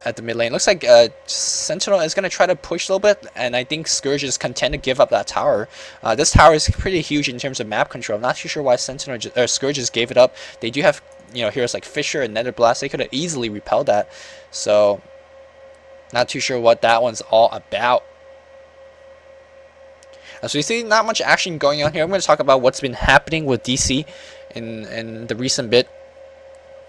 at the mid lane. Looks like Sentinel is going to try to push a little bit, and I think Scourge is content to give up that tower. This tower is pretty huge in terms of map control. I'm not too sure why Scourge just gave it up. They do have, you know, heroes like Fissure and Nether Blast. They could have easily repelled that. So, not too sure what that one's all about. So you see not much action going on here. I'm going to talk about what's been happening with DC in the recent bit.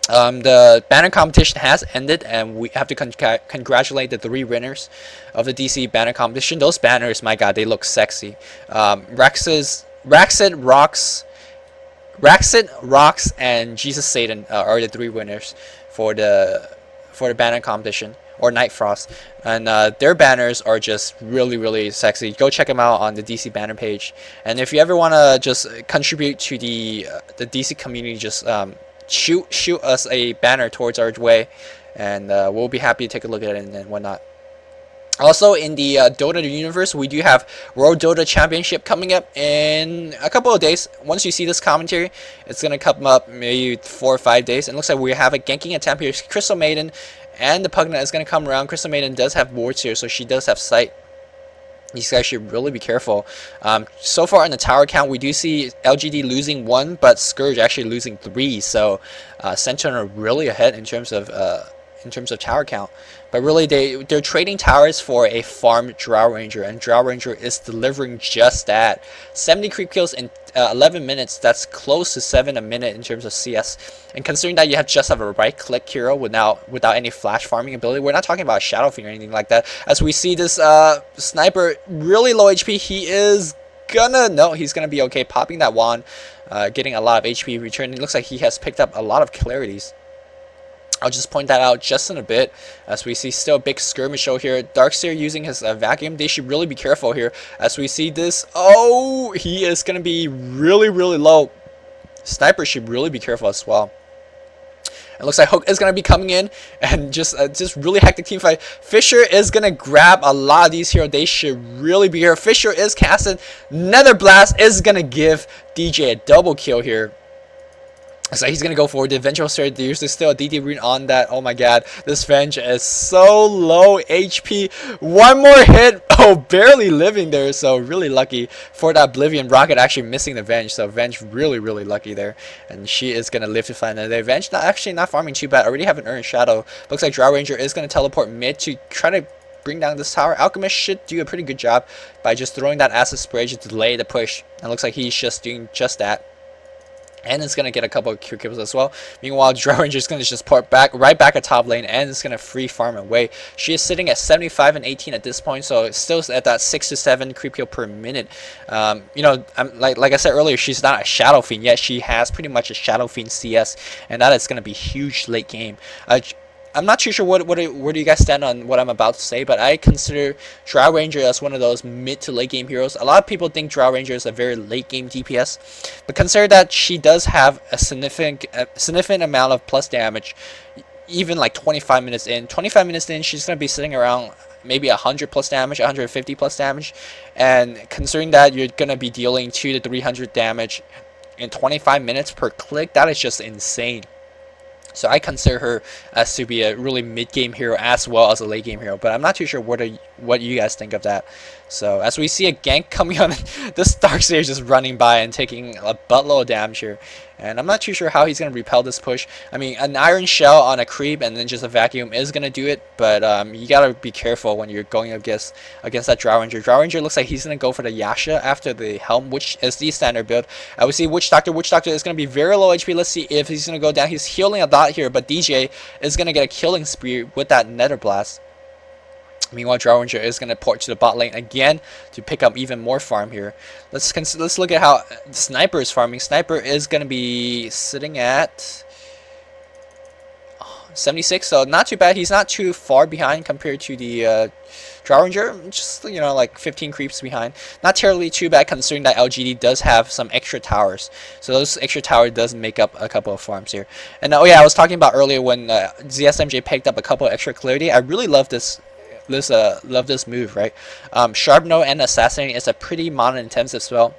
The banner competition has ended, and we have to congratulate the 3 winners of the DC banner competition. Those banners, my god, they look sexy. Roccat, Rocks, and Jesus Satan are the 3 winners for the banner competition, or Night Frost, and their banners are just really sexy. Go check them out on the DC banner page, and if you ever want to just contribute to the DC community, just shoot us a banner towards our way, and we'll be happy to take a look at it and whatnot. Also, in the Dota universe, we do have World Dota Championship coming up in a couple of days. Once you see this commentary, it's going to come up maybe 4 or 5 days. And it looks like we have a ganking attempt here. Crystal Maiden and the Pugna is going to come around. Crystal Maiden does have wards here, so she does have sight. These guys should really be careful. So far in the tower count, we do see LGD losing 1, but Scourge actually losing 3. So Sentinel are really ahead in terms of tower count. But really, they're trading towers for a farmed Drow Ranger, and Drow Ranger is delivering just that. 70 creep kills in 11 minutes. That's close to 7 a minute in terms of CS. And considering that you just have a right-click hero without any flash farming ability, we're not talking about Shadow Fiend or anything like that. As we see this sniper really low HP, he's gonna be okay popping that wand, getting a lot of HP return. It looks like he has picked up a lot of clarities. I'll just point that out just in a bit, as we see still a big skirmish show here. Darkseer using his vacuum. They should really be careful here, as we see this. Oh, he is going to be really low. Sniper should really be careful as well. It looks like Hook is going to be coming in, and just really hectic team fight. Fissure is going to grab a lot of these heroes. They should really be here. Fissure is casted. Nether Blast is going to give DJ a double kill here. So he's going to go for the eventual start. There's still a DD rune on that. Oh my god. This Venge is so low HP. One more hit. Oh, barely living there. So really lucky for that Oblivion. Roccat actually missing the Venge. So Venge really lucky there. And she is going to live to find another day. Venge actually not farming too bad. Already have an Earned Shadow. Looks like Drow Ranger is going to teleport mid to try to bring down this tower. Alchemist should do a pretty good job by just throwing that acid spray to delay the push. And it looks like he's just doing just that. And it's going to get a couple of Q kills as well. Meanwhile, Drow Ranger is going to just port right back at top lane, and it's going to free farm away. She is sitting at 75 and 18 at this point, so it's still at that 6 to 7 creep kill per minute. You know, like I said earlier, she's not a Shadow Fiend yet. She has pretty much a Shadow Fiend CS, and that is going to be huge late game. I'm not too sure where do you guys stand on what I'm about to say, but I consider Drow Ranger as one of those mid to late game heroes. A lot of people think Drow Ranger is a very late game DPS, but consider that she does have a significant amount of plus damage, even like 25 minutes in. 25 minutes in, she's going to be sitting around maybe 100 plus damage, 150 plus damage, and considering that you're going to be dealing 200 to 300 damage in 25 minutes per click, that is just insane. So I consider her as to be a really mid-game hero as well as a late-game hero. But I'm not too sure what you guys think of that. So as we see a gank coming on, this Darkseer is just running by and taking a buttload of damage here. And I'm not too sure how he's going to repel this push. I mean, an Iron Shell on a creep and then just a vacuum is going to do it. But you got to be careful when you're going against that Drow Ranger. Drow Ranger looks like he's going to go for the Yasha after the Helm, which is the standard build. We see Witch Doctor. Witch Doctor is going to be very low HP. Let's see if he's going to go down. He's healing a lot here, but DJ is going to get a killing spree with that Nether Blast. Meanwhile, Drow Ranger is going to port to the bot lane again to pick up even more farm here. Let's look at how Sniper is farming. Sniper is going to be sitting at 76, so not too bad. He's not too far behind compared to the Drow Ranger, just, you know, like 15 creeps behind. Not terribly too bad considering that LGD does have some extra towers. So those extra towers does make up a couple of farms here. And oh yeah, I was talking about earlier when ZSMJ picked up a couple of extra clarity. I really love this move, right? Sharp Note and Assassinate is a pretty mana intensive spell.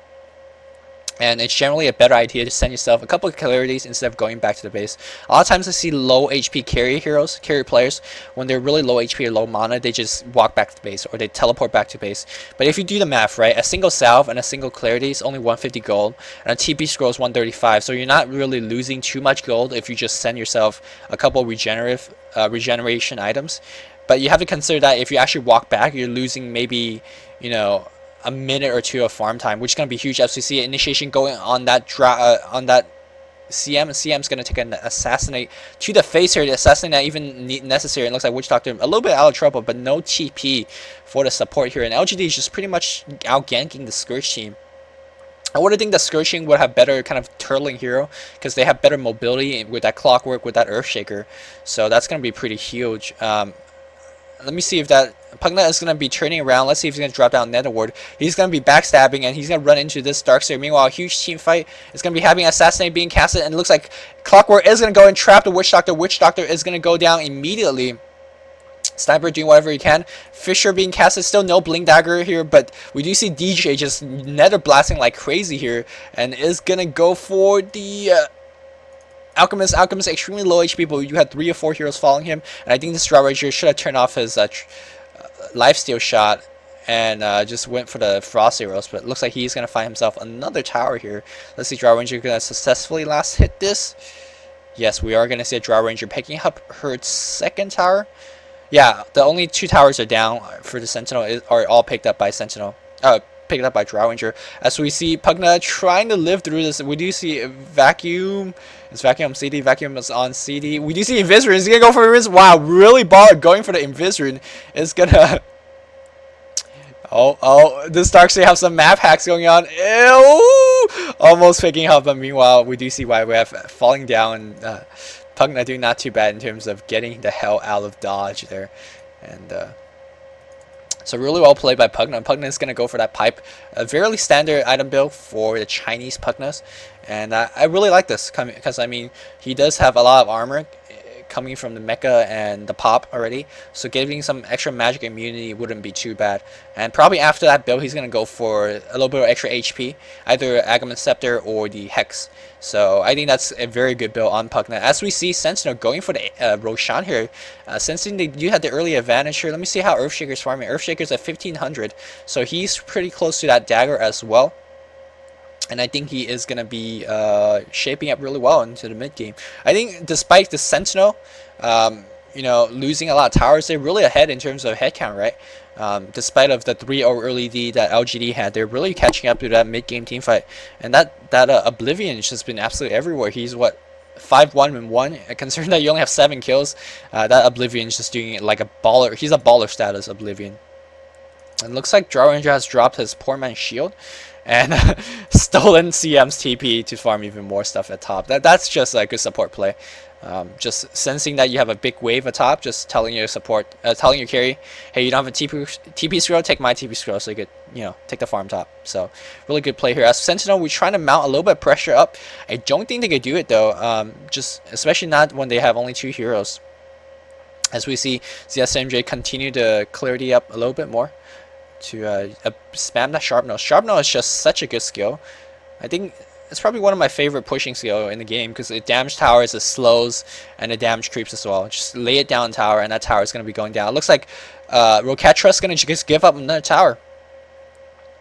And it's generally a better idea to send yourself a couple of clarities instead of going back to the base. A lot of times I see low HP carry players, when they're really low HP or low mana, they just walk back to the base or they teleport back to base. But if you do the math right, a single salve and a single clarity is only 150 gold, and a TP scroll is 135, so you're not really losing too much gold if you just send yourself a couple regeneration items. But you have to consider that if you actually walk back, you're losing maybe, you know, a minute or two of farm time, which is going to be huge as we see initiation going on that CM. CM's going to take an assassinate to the face here. The assassinate not even necessary. It looks like Witch Doctor a little bit out of trouble, but no TP for the support here. And LGD is just pretty much out ganking the Scourge team. I would think the Scourge team would have better kind of turtling hero because they have better mobility with that Clockwork, with that Earthshaker. So that's going to be pretty huge. Let me see if that Pugna is going to be turning around. Let's see if he's going to drop down Nether Ward. He's going to be backstabbing, and he's going to run into this Darkseer. Meanwhile, a huge team fight is going to be having Assassinate being casted, and it looks like Clockwork is going to go and trap the Witch Doctor. Witch Doctor is going to go down immediately. Sniper doing whatever he can. Fisher being casted. Still no Blink Dagger here, but we do see DJ just Nether blasting like crazy here, and is going to go for the... Alchemist extremely low HP, but you had 3 or 4 heroes following him, and I think this Drought Ranger should have turned off his lifesteal shot and just went for the Frost arrows, but it looks like he's going to find himself another tower here. Let's see, Drought Ranger going to successfully last hit this. Yes, we are going to see a Drought Ranger picking up her second tower. Yeah, the only 2 towers are down for the Sentinel are all picked up by Sentinel. Picked up by Drought Ranger. As we see Pugna trying to live through this, we do see Vacuum. It's Vacuum on CD. Vacuum is on CD. We do see Invisrune. He's gonna go for Invis. Wow, really baller going for the Invisrune. It's gonna. Oh, this Darkseer have some map hacks going on. Ew! Almost picking up, but meanwhile, we do see why we have falling down. Pugna doing not too bad in terms of getting the hell out of dodge there, and. So really well played by Pugna. Pugna is going to go for that pipe. A very standard item build for the Chinese Pugnas. And I really like this because, I mean, he does have a lot of armor coming from the Mecha and the Pop already. So giving some extra magic immunity wouldn't be too bad. And probably after that build, he's going to go for a little bit of extra HP. Either Agamemnon Scepter or the Hex. So I think that's a very good build on Pugna. As we see Sentinel going for the Roshan here. Sensing they do have the early advantage here. Let me see how Earthshaker's farming. Earthshaker's at 1500. So he's pretty close to that dagger as well. And I think he is going to be shaping up really well into the mid game. I think despite the Sentinel, you know, losing a lot of towers, they're really ahead in terms of headcount, right? Despite of the 3-0 early lead that LGD had, they're really catching up to that mid game team fight. And that Oblivion has just been absolutely everywhere. He's what? 5-1-1. Considering that you only have 7 kills, that Oblivion is just doing it like a baller. He's a baller status Oblivion. And looks like Drought Ranger has dropped his poor man's shield and stolen CM's TP to farm even more stuff at top. That's just a good support play. Just sensing that you have a big wave atop, just telling your support, telling your carry, hey, you don't have a TP scroll, take my TP scroll so you could, you know, take the farm top. So really good play here. As Sentinel, we're trying to mount a little bit of pressure up. I don't think they could do it though, just especially not when they have only 2 heroes. As we see ZSMJ continue to clarity up a little bit more to spam that Sharp Nose. Sharp Nose is just such a good skill. I think it's probably one of my favorite pushing skill in the game because it damage towers, it slows, and it damage creeps as well. Just lay it down tower, and that tower is going to be going down. It looks like Roccat is going to just give up another tower.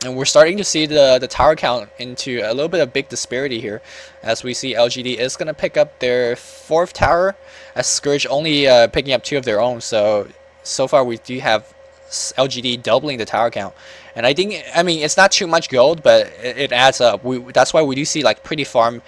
And we're starting to see the tower count into a little bit of big disparity here. As we see LGD is going to pick up their 4th tower, as Scourge only picking up 2 of their own. So far we do have LGD doubling the tower count. And I think, I mean, it's not too much gold, but it adds up. That's why we do see like pretty farm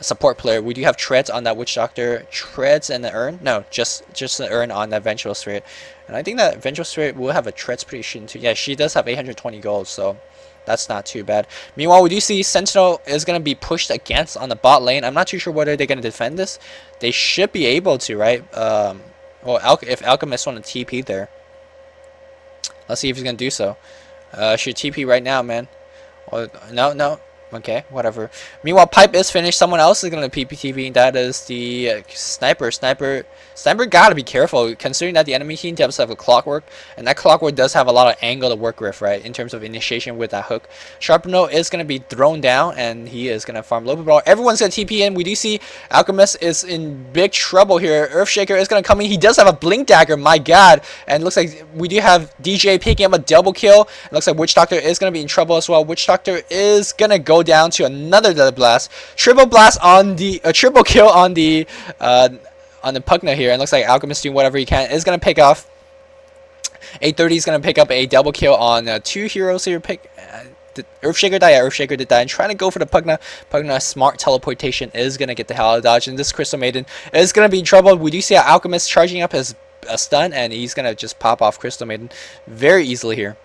support player. We do have treads on that Witch Doctor, treads and the urn. No, just the urn on that Vengeful Spirit. And I think that Vengeful Spirit will have a treads pretty soon too. Yeah, she does have 820 gold, so that's not too bad. Meanwhile, we do see Sentinel is going to be pushed against on the bot lane. I'm not too sure whether they're going to defend this. They should be able to, right? Well, if Alchemist want to TP there. Let's see if he's going to do so. Should TP right now, man. Oh, no. Okay, whatever. Meanwhile, pipe is finished. Someone else is gonna PPTV, and that is the sniper. Sniper gotta be careful, considering that the enemy team does have a clockwork, and that clockwork does have a lot of angle to work with, right? In terms of initiation with that hook. Sharpno is gonna be thrown down, and he is gonna farm low ball. Everyone's gonna TP in. We do see Alchemist is in big trouble here. Earthshaker is gonna come in. He does have a blink dagger. My God! And it looks like we do have DJ picking up a double kill. It looks like Witch Doctor is gonna be in trouble as well. Witch Doctor is gonna go down to another double blast, triple blast on the triple kill on the Pugna here, and looks like Alchemist doing whatever he can. Is gonna pick off 830 is gonna pick up a double kill on 2 heroes here. Earthshaker died. Yeah, Earthshaker did die. And trying to go for the Pugna. Pugna smart teleportation is gonna get the hell out of dodge, and this Crystal Maiden is gonna be in trouble. We do see Alchemist charging up his stun, and he's gonna just pop off Crystal Maiden very easily here.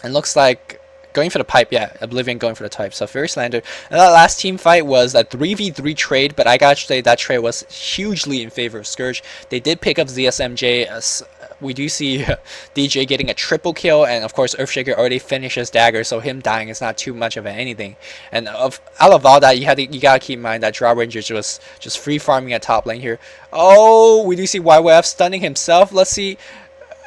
And looks like going for the pipe, yeah, Oblivion going for the pipe, so very slandered. And that last team fight was a 3v3 trade, but I gotta say that trade was hugely in favor of Scourge. They did pick up ZSMJ. We do see DJ getting a triple kill, and of course Earthshaker already finished his dagger, so him dying is not too much of anything. And out of all that, you gotta keep in mind that Draw Rangers was just free farming at top lane here. Oh, we do see YYF stunning himself. Let's see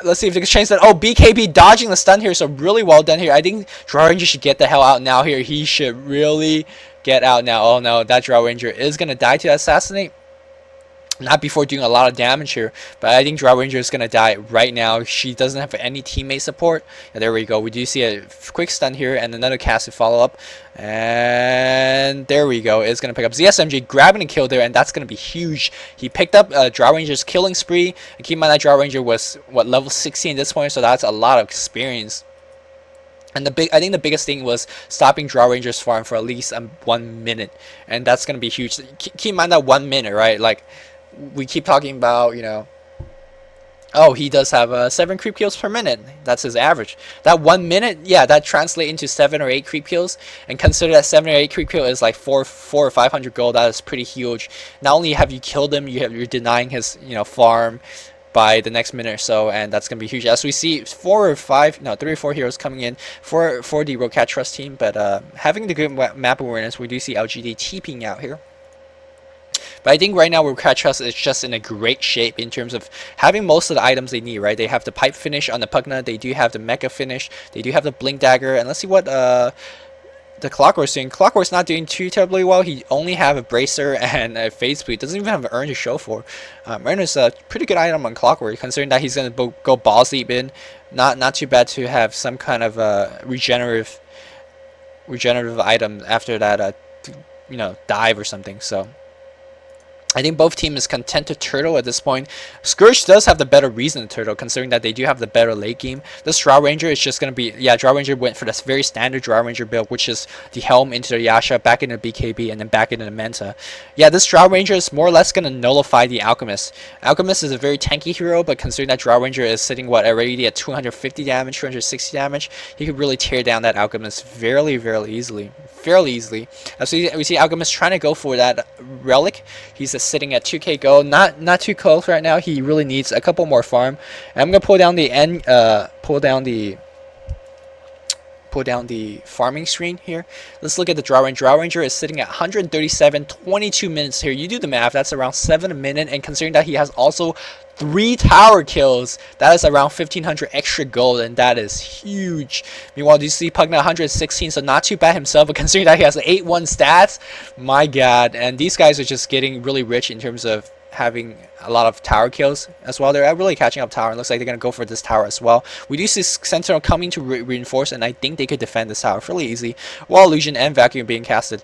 if they can change that. Oh, BKB dodging the stun here, so really well done here. I think Draw Ranger should get the hell out now here. He should really get out now. Oh no, that Draw Ranger is going to die to assassinate. Not before doing a lot of damage here, but I think Draw Ranger is going to die right now. She doesn't have any teammate support. And there we go. We do see a quick stun here and another cast to follow up. And there we go. It's going to pick up ZSMG, grabbing a kill there, and that's going to be huge. He picked up Draw Ranger's killing spree. And keep in mind that Draw Ranger was, what, level 16 at this point, so that's a lot of experience. And I think the biggest thing was stopping Draw Ranger's farm for at least 1 minute. And that's going to be huge. Keep in mind that 1 minute, right? Like, we keep talking about, you know, oh, he does have 7 creep kills per minute. That's his average. That 1 minute, yeah, that translates into 7 or 8 creep kills. And consider that 7 or 8 creep kill is like 400 or 500 gold. That is pretty huge. Not only have you killed him, you're denying his, you know, farm by the next minute or so, and that's gonna be huge. As we see 3 or 4 heroes coming in for the Roccat Trust team, but having the good map awareness, we do see LGD TPing out here. But I think right now Roccat Trust is just in a great shape in terms of having most of the items they need, right? They have the pipe finish on the Pugna, they do have the mecha finish, they do have the blink dagger, and let's see what the Clockwork's doing. Clockwork's not doing too terribly well. He only have a bracer and a phase bleed. Doesn't even have an urn to show for. Urn is a pretty good item on Clockwork, considering that he's gonna go ball sleep in. Not too bad to have some kind of regenerative item after that you know, dive or something. So I think both teams is content to turtle at this point. Scourge does have the better reason to turtle, considering that they do have the better late game. This Draw Ranger is just going to be, yeah, Draw Ranger went for this very standard Draw Ranger build, which is the Helm into the Yasha, back into the BKB, and then back into the Manta. Yeah, this Draw Ranger is more or less going to nullify the Alchemist. Alchemist is a very tanky hero, but considering that Draw Ranger is sitting, what, already at 250 damage, 260 damage, he could really tear down that Alchemist fairly easily. As we see Alchemist trying to go for that relic. He's sitting at 2k gold, not too close right now. He really needs a couple more farm. And I'm gonna pull down the farming screen here. Let's look at the Draw Ranger. Draw Ranger is sitting at 137, 22 minutes here. You do the math, that's around 7 a minute, and considering that he has also 3 tower kills, that is around 1500 extra gold, and that is huge. Meanwhile, you see Pugna 116, so not too bad himself, but considering that he has 8-1 stats, my God. And these guys are just getting really rich in terms of having a lot of tower kills as well. They're really catching up tower, and looks like they're going to go for this tower as well. We do see Sentinel coming to reinforce, and I think they could defend this tower fairly easy, while Illusion and Vacuum being casted.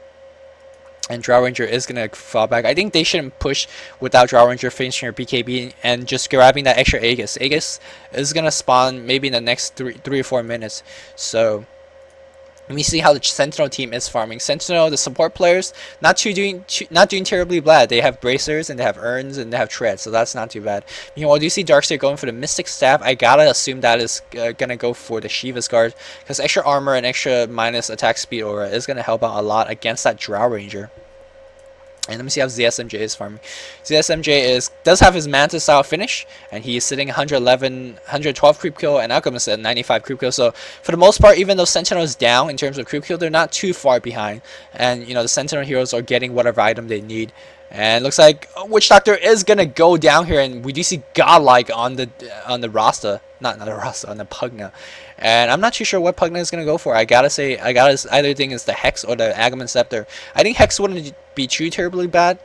And Draw Ranger is going to fall back. I think they shouldn't push without Draw Ranger finishing her BKB and just grabbing that extra Aegis. Aegis is going to spawn maybe in the next 3 or 4 minutes. So let me see how the Sentinel team is farming. Sentinel, the support players, not doing terribly bad. They have bracers and they have urns and they have treads, so that's not too bad. Meanwhile, do you see Darkseer going for the Mystic Staff? I gotta assume that is gonna go for the Shiva's Guard, because extra armor and extra minus attack speed aura is gonna help out a lot against that Drow Ranger. And let me see how ZSMJ is farming. ZSMJ does have his Manta style finish, and he is sitting 111, 112 creep kill, and Alchemist at 95 creep kill. So for the most part, even though Sentinel is down in terms of creep kill, they're not too far behind. And the Sentinel heroes are getting whatever item they need. And looks like Witch Doctor is gonna go down here, and we do see Godlike on the Rasta, not the Rasta, on the Pugna. And I'm not too sure what Pugna is gonna go for. I gotta either think it's the Hex or the Aghanim Scepter. I think Hex wouldn't be too terribly bad,